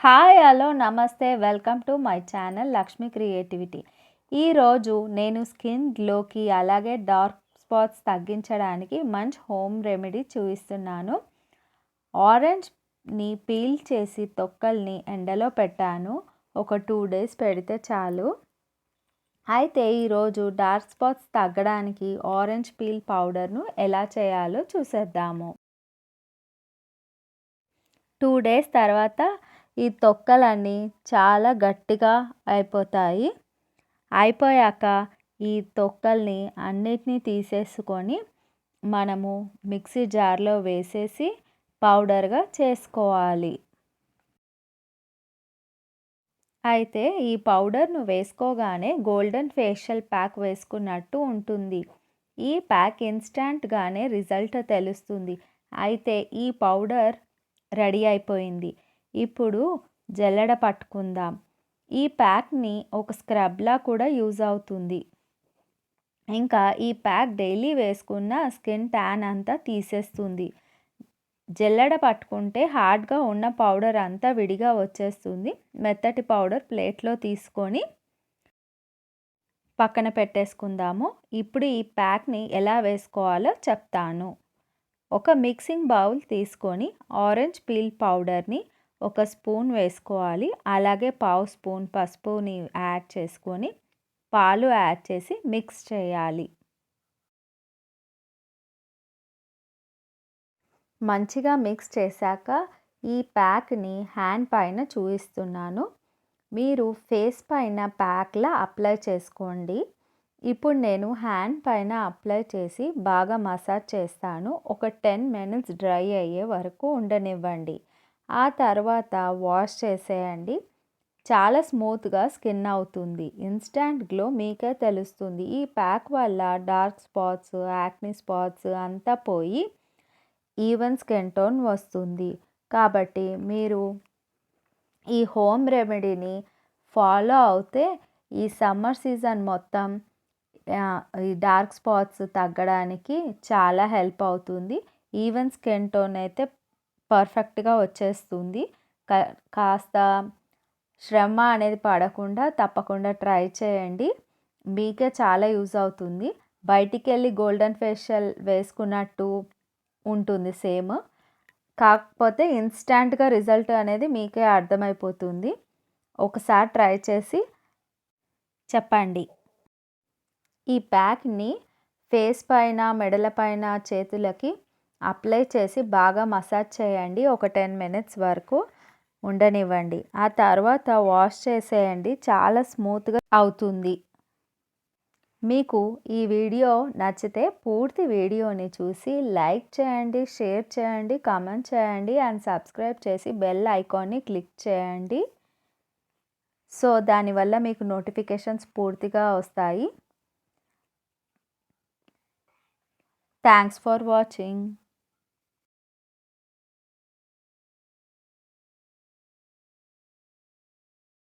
Hi hello నమస్తే welcome to my channel Lakshmi creativity. ఈరోజు నేను స్కిన్ గ్లోకి అలాగే డార్క్ స్పాట్స్ తగ్గించడానికి మంచి హోమ్ రెమెడీ చూపిస్తున్నాను. ఆరెంజ్ని పీల్ చేసి తొక్కల్ని ఎండలో పెట్టాను. ఒక 2 days పెడితే చాలు. అయితే ఈరోజు డార్క్ స్పాట్స్ తగ్గడానికి ఆరెంజ్ పీల్ పౌడర్ను ఎలా చేయాలో చూసేద్దాము. 2 days తర్వాత ఈ తొక్కలన్నీ చాలా గట్టిగా అయిపోయాక ఈ తొక్కల్ని అన్నిటినీ తీసేసుకొని మనము మిక్సీ జార్లో వేసేసి పౌడర్గా చేసుకోవాలి. అయితే ఈ పౌడర్ను వేసుకోగానే గోల్డెన్ ఫేషియల్ ప్యాక్ వేసుకున్నట్టు ఉంటుంది. ఈ ప్యాక్ ఇన్స్టాంట్గానే రిజల్ట్ తెలుస్తుంది. అయితే ఈ పౌడర్ రెడీ అయిపోయింది. ఇప్పుడు జల్లెడ పట్టుకుందాం. ఈ ప్యాక్ని ఒక స్క్రబ్లా కూడా యూజ్ అవుతుంది. ఇంకా ఈ ప్యాక్ డైలీ వేసుకున్న స్కిన్ ట్యాన్ అంతా తీసేస్తుంది. జల్లెడ పట్టుకుంటే హార్డ్గా ఉన్న పౌడర్ అంతా విడిగా వచ్చేస్తుంది. మెత్తటి పౌడర్ ప్లేట్లో తీసుకొని పక్కన పెట్టేసుకుందాము. ఇప్పుడు ఈ ప్యాక్ని ఎలా వేసుకోవాలో చెప్తాను. ఒక మిక్సింగ్ బౌల్ తీసుకొని ఆరెంజ్ పీల్ పౌడర్ని 1 స్పూన్ వేసుకోవాలి. అలాగే 1/2 స్పూన్ పసుపుని యాడ్ చేసుకొని పాలు యాడ్ చేసి మిక్స్ చేయాలి. మంచిగా మిక్స్ చేశాక ఈ ప్యాక్ని హ్యాండ్ పైన చూపిస్తున్నాను. మీరు ఫేస్ పైన ప్యాక్లా అప్లై చేసుకోండి. ఇప్పుడు నేను హ్యాండ్ పైన అప్లై చేసి బాగా మసాజ్ చేస్తాను. ఒక 10 minutes డ్రై అయ్యే వరకు ఉండనివ్వండి. ఆ తర్వాత వాష్ చేసేయండి. చాలా స్మూత్గా స్కిన్ అవుతుంది. ఇన్స్టాంట్ గ్లో మీకే తెలుస్తుంది. ఈ ప్యాక్ వల్ల డార్క్ స్పాట్స్, యాక్నీ స్పాట్స్ అంతా పోయి ఈవెన్ స్కిన్ టోన్ వస్తుంది. కాబట్టి మీరు ఈ హోమ్ రెమెడీని ఫాలో అవుతే ఈ సమ్మర్ సీజన్ మొత్తం ఈ డార్క్ స్పాట్స్ తగ్గడానికి చాలా హెల్ప్ అవుతుంది. ఈవెన్ స్కిన్ టోన్ అయితే పర్ఫెక్ట్గా వచ్చేస్తుంది. కాస్త శ్రమ అనేది పడకుండా తప్పకుండా ట్రై చేయండి. మీకే చాలా యూజ్ అవుతుంది. బయటికి వెళ్ళి గోల్డెన్ ఫేషియల్ వేసుకున్నట్టు ఉంటుంది సేమ్. కాకపోతే ఇన్స్టాంట్గా రిజల్ట్ అనేది మీకే అర్థమైపోతుంది. ఒకసారి ట్రై చేసి చెప్పండి. ఈ ప్యాక్ని ఫేస్ పైన, మెడల పైన, చేతులకి అప్లై చేసి బాగా మసాజ్ చేయండి. ఒక 10 minutes వరకు ఉండనివ్వండి. ఆ తర్వాత వాష్ చేసేయండి. చాలా స్మూత్గా అవుతుంది. మీకు ఈ వీడియో నచ్చితే పూర్తి వీడియోని చూసి లైక్ చేయండి, షేర్ చేయండి, కామెంట్ చేయండి అండ్ సబ్స్క్రైబ్ చేసి బెల్ ఐకాన్ని క్లిక్ చేయండి. సో దానివల్ల మీకు నోటిఫికేషన్స్ పూర్తిగా వస్తాయి. Thanks for watching.